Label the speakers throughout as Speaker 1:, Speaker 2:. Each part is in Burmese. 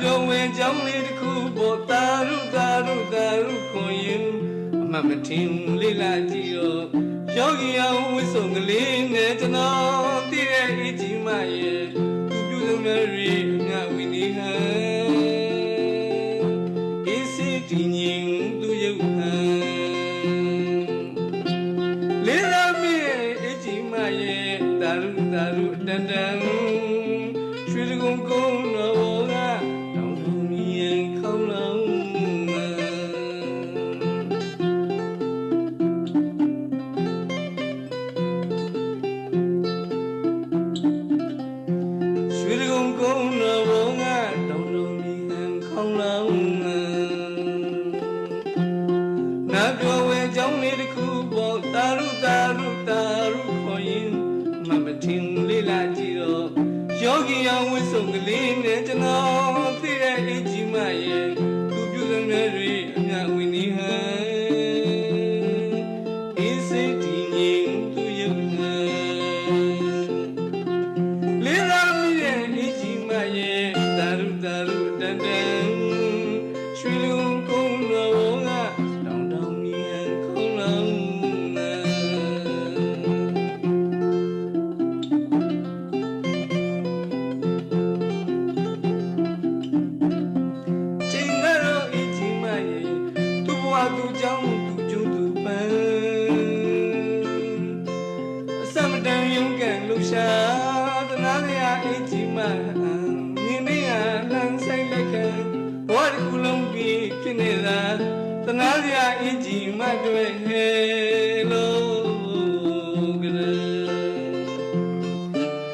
Speaker 1: ပြောဝင်ကြောင်းလေးတစ်ခုပေါ်တာရုခွန်ရင်အမှတ်မထင်လေးလာကြည့်ရောယောဂီအောင်ဝိဆုံကလေးနဲ့ကျွန်တော်တည်ရဲ့အကြီးမရဲ့သူပြုစုံရရီအမြဝိနေဟံအေးစီတည်ငြိမ်သူရုပ်ဟံလေးလာမီရဲ့အကြီးမရဲ့တာရုတန်ရွှေကုန်းကုန်းတော်ကတောင်တော်မြင်ခေါင်းလောင်းရွှေကုန်းကုန်းတော်ကတောင်တော်မြင်ခေါင်းလောင်းနာပြောဝဲကြောင်းလေးတစ်ခုပေါ်တာရုခေါ်ရင်မမထင်လေးလာကြည့်တော့ယောဂီအောင်ဝိဆုံကလေးနဲ့ကျွန်တော်သိတဲ့အကြီးမရဲ့သူပြုစုံရရီအမြဝိနေဟံအေးစိတ်တည်ငြိမ်သူရုပ်ဟံလေးလာမီရဲ့အကြီးမရဲ့တာရုတန်ရွှေလုံးကုန်းတော်ကတောင်တောင်မြင်ခေါင်းလောင်းသူကြောင့်သူကျုံသူပန်းအစမတန်ရုံးကန်လှရှာသနာလျာအကြီးမမြင်နေရလမ်းဆိုင်လက်ခံဘောဒီကူလုံးပြီးဖြစ်နေတာသနာလျာအကြီးမတွေ့ဟဲလို့ကလေး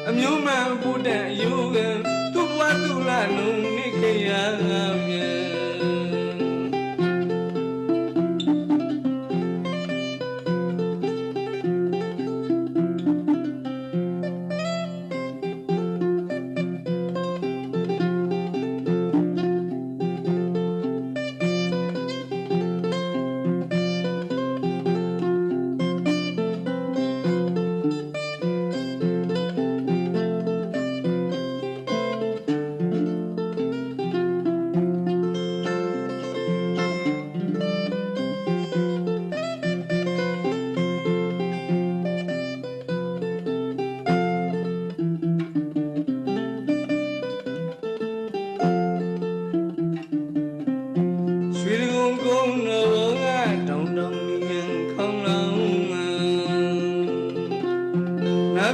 Speaker 1: အမျိုးမှန်ဘုဒ္ဓယုဂံသူဘဝသူလာလုံးနိခေယမြဲ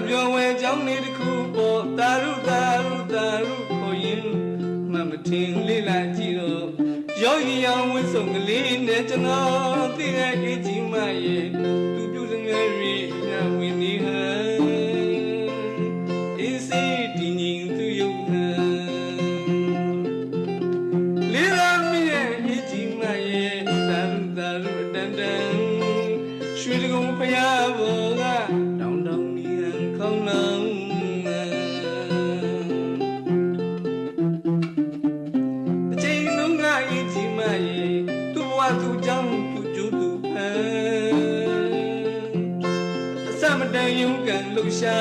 Speaker 1: ပြောဝဲကြောင်းလေးတစ်ခုပေါ်တာရုခေါ်ရင်မမထင်လေးလာကြည့်တော့ယောဂီအောင်ဝိဆုံကလေးနဲ့ကျွန်တော်သိတဲ့အကြီးမရဲ့သူပြုစုံရရီညဝိနေဟံအေးစိတ်တည်ငြိမ်သူရုပ်ဟံလေးလာမီရဲ့အကြီးမရဲ့တာရုတန်ရွှေကုန်းဖယားဘောကတောင်တောင်ခေါင်းလောင်းအချိန်လုံးကအကြီးမရဲ့သူ့ဘဝသူ့ကြောင့်သူ့ကျိုးသူဖန်အစမတန်ရုံးကန်လှရှာ